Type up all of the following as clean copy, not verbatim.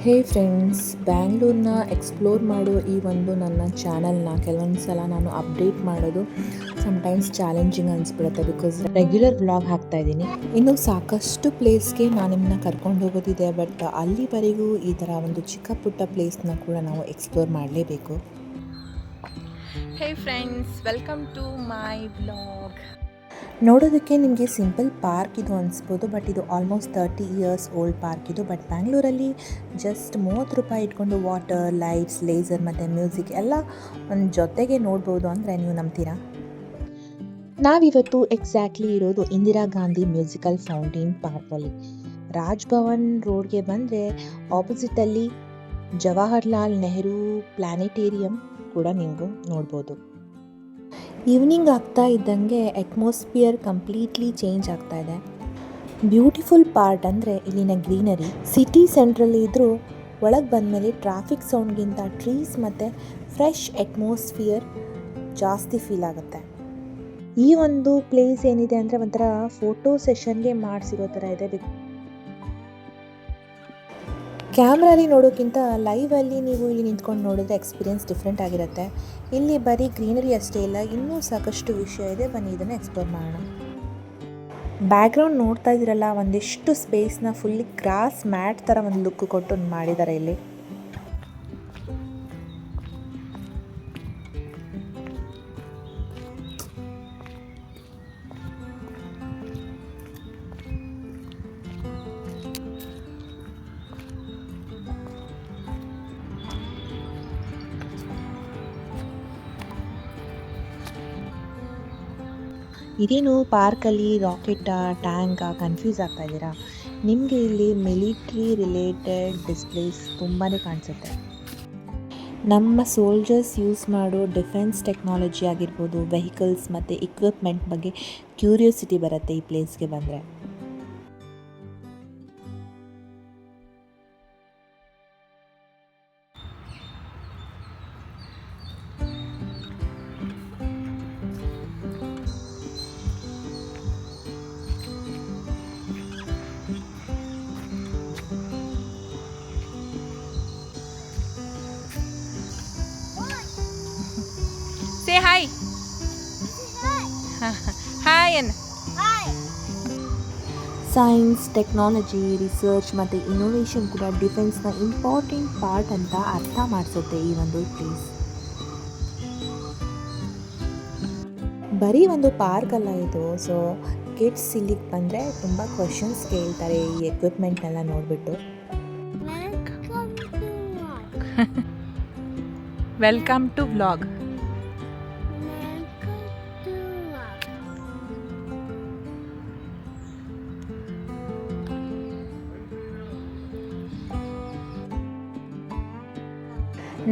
ಹೇ friends, ಬ್ಯಾಂಗ್ಳೂರನ್ನ explore ಮಾಡೋ ಈ ಒಂದು ನನ್ನ ಚಾನಲ್ನ ಕೆಲವೊಂದು ಸಲ ನಾನು ಅಪ್ಡೇಟ್ ಮಾಡೋದು ಸಮ್ಟೈಮ್ಸ್ ಚಾಲೆಂಜಿಂಗ್ ಅನಿಸ್ಬಿಡುತ್ತೆ. ಬಿಕಾಸ್ ರೆಗ್ಯುಲರ್ ವ್ಲಾಗ್ ಹಾಕ್ತಾ ಇದ್ದೀನಿ. ಇನ್ನು ಸಾಕಷ್ಟು ಪ್ಲೇಸ್ಗೆ ನಾನು ನಿಮ್ಮನ್ನ ಕರ್ಕೊಂಡು ಹೋಗೋದಿದೆ. ಬಟ್ ಅಲ್ಲಿವರೆಗೂ ಈ ಥರ ಒಂದು ಚಿಕ್ಕ ಪುಟ್ಟ ಪ್ಲೇಸ್ನ ಕೂಡ ನಾವು ಎಕ್ಸ್ಪ್ಲೋರ್ ಮಾಡಲೇಬೇಕು. Hey friends, welcome to my vlog. ನೋಡೋದಕ್ಕೆ ನಿಮಗೆ ಸಿಂಪಲ್ ಪಾರ್ಕ್ ಇದು ಅನಿಸ್ಬೋದು, ಬಟ್ ಇದು ಆಲ್ಮೋಸ್ಟ್ 30 ಇಯರ್ಸ್ ಓಲ್ಡ್ ಪಾರ್ಕ್ ಇದು. ಬಟ್ ಬ್ಯಾಂಗ್ಳೂರಲ್ಲಿ ಜಸ್ಟ್ 30 ರೂಪಾಯಿ ಇಟ್ಕೊಂಡು ವಾಟರ್, ಲೈಟ್ಸ್, ಲೇಸರ್ ಮತ್ತು ಮ್ಯೂಸಿಕ್ ಎಲ್ಲ ಒಂದು ಜೊತೆಗೆ ನೋಡ್ಬೋದು ಅಂದರೆ ನೀವು ನಂಬ್ತೀರಾ? ನಾವಿವತ್ತು ಎಕ್ಸಾಕ್ಟ್ಲಿ ಇರೋದು ಇಂದಿರಾ ಗಾಂಧಿ ಮ್ಯೂಸಿಕಲ್ ಫೌಂಟೇನ್ ಪಾರ್ಕಲ್ಲಿ. ರಾಜ್ಭವನ್ ರೋಡ್ಗೆ ಬಂದರೆ ಆಪೋಸಿಟಲ್ಲಿ ಜವಾಹರ್ಲಾಲ್ ನೆಹರು ಪ್ಲಾನೆಟೇರಿಯಂ ಕೂಡ ನೀವು ನೋಡ್ಬೋದು. ಈವ್ನಿಂಗ್ ಆಗ್ತಾ ಇದ್ದಂಗೆ ಅಟ್ಮಾಸ್ಫಿಯರ್ ಕಂಪ್ಲೀಟ್ಲಿ ಚೇಂಜ್ ಆಗ್ತಾ ಇದೆ. ಬ್ಯೂಟಿಫುಲ್ ಪಾರ್ಟ್ ಅಂದರೆ ಇಲ್ಲಿನ ಗ್ರೀನರಿ. ಸಿಟಿ ಸೆಂಟ್ರಲ್ಲಿ ಇದ್ದರೂ ಒಳಗೆ ಬಂದಮೇಲೆ ಟ್ರಾಫಿಕ್ ಸೌಂಡ್ಗಿಂತ ಟ್ರೀಸ್ ಮತ್ತು ಫ್ರೆಶ್ ಅಟ್ಮಾಸ್ಫಿಯರ್ ಜಾಸ್ತಿ ಫೀಲ್ ಆಗುತ್ತೆ. ಈ ಒಂದು ಪ್ಲೇಸ್ ಏನಿದೆ ಅಂದರೆ ಒಂಥರ ಫೋಟೋ ಸೆಷನ್ಗೆ ಮಾಡಿಸಿರೋ ಥರ ಇದೆ. ಕ್ಯಾಮ್ರಲ್ಲಿ ನೋಡೋಕ್ಕಿಂತ ಲೈವಲ್ಲಿ ನೀವು ಇಲ್ಲಿ ನಿಂತ್ಕೊಂಡು ನೋಡಿದ್ರೆ ಎಕ್ಸ್ಪೀರಿಯನ್ಸ್ ಡಿಫ್ರೆಂಟ್ ಆಗಿರುತ್ತೆ. ಇಲ್ಲಿ ಬರೀ ಗ್ರೀನರಿ ಅಷ್ಟೇ ಇಲ್ಲ, ಇನ್ನೂ ಸಾಕಷ್ಟು ವಿಷಯ ಇದೆ. ಬನ್ನಿ ಇದನ್ನು ಎಕ್ಸ್ಪ್ಲೋರ್ ಮಾಡೋಣ. ಬ್ಯಾಕ್ಗ್ರೌಂಡ್ ನೋಡ್ತಾ ಇದ್ದೀರಲ್ಲ, ಒಂದಿಷ್ಟು ಸ್ಪೇಸ್ನ ಫುಲ್ಲಿ ಗ್ರಾಸ್ ಮ್ಯಾಟ್ ಥರ ಒಂದು ಲುಕ್ ಕೊಟ್ಟು ಮಾಡಿದ್ದಾರೆ ಇಲ್ಲಿ. ಇದೇನು ಪಾರ್ಕಲ್ಲಿ ರಾಕೆಟಾ ಟ್ಯಾಂಕಾ ಕನ್ಫ್ಯೂಸ್ ಆಗ್ತಾ ಇದ್ದೀರಾ? ನಿಮಗೆ ಇಲ್ಲಿ ಮಿಲಿಟ್ರಿ ರಿಲೇಟೆಡ್ ಡಿಸ್ಪ್ಲೇಸ್ ತುಂಬಾ ಕಾಣಿಸುತ್ತೆ. ನಮ್ಮ ಸೋಲ್ಜರ್ಸ್ ಯೂಸ್ ಮಾಡೋ ಡಿಫೆನ್ಸ್ ಟೆಕ್ನಾಲಜಿ ಆಗಿರ್ಬೋದು, ವೆಹಿಕಲ್ಸ್ ಮತ್ತು ಇಕ್ವಿಪ್ಮೆಂಟ್ ಬಗ್ಗೆ ಕ್ಯೂರಿಯಾಸಿಟಿ ಬರುತ್ತೆ ಈ ಪ್ಲೇಸ್ಗೆ ಬಂದರೆ. Say hi. Hi and science, technology, research ಮತ್ತು ಇನೋವೇಷನ್ ಕೂಡ ಡಿಫೆನ್ಸ್ನ ಇಂಪಾರ್ಟೆಂಟ್ ಪಾರ್ಟ್ ಅಂತ ಅರ್ಥ ಮಾಡಿಸುತ್ತೆ ಈ ಒಂದು ಪ್ಲೇಸ್. ಬರೀ ಒಂದು ಪಾರ್ಕ್ ಅಲ್ಲ ಇದು. ಸೊ ಕಿಡ್ಸ್ ಇಲ್ಲಿಗೆ ಬಂದರೆ ತುಂಬ ಕ್ವೆಶನ್ಸ್ ಕೇಳ್ತಾರೆ ಈ ಎಕ್ವಿಪ್ಮೆಂಟ್ನೆಲ್ಲ ನೋಡಿಬಿಟ್ಟು. Welcome to vlog.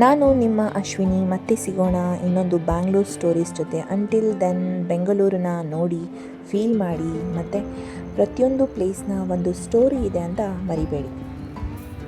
ನಾನು ನಿಮ್ಮ ಅಶ್ವಿನಿ. ಮತ್ತೆ ಸಿಗೋಣ ಇನ್ನೊಂದು ಬ್ಯಾಂಗ್ಳೂರ್ ಸ್ಟೋರೀಸ್ ಜೊತೆ. ಅಂಟಿಲ್ ದೆನ್, ಬೆಂಗಳೂರನ್ನ ನೋಡಿ, ಫೀಲ್ ಮಾಡಿ, ಮತ್ತು ಪ್ರತಿಯೊಂದು ಪ್ಲೇಸ್ನ ಒಂದು ಸ್ಟೋರಿ ಇದೆ ಅಂತ ಮರಿಬೇಡಿ.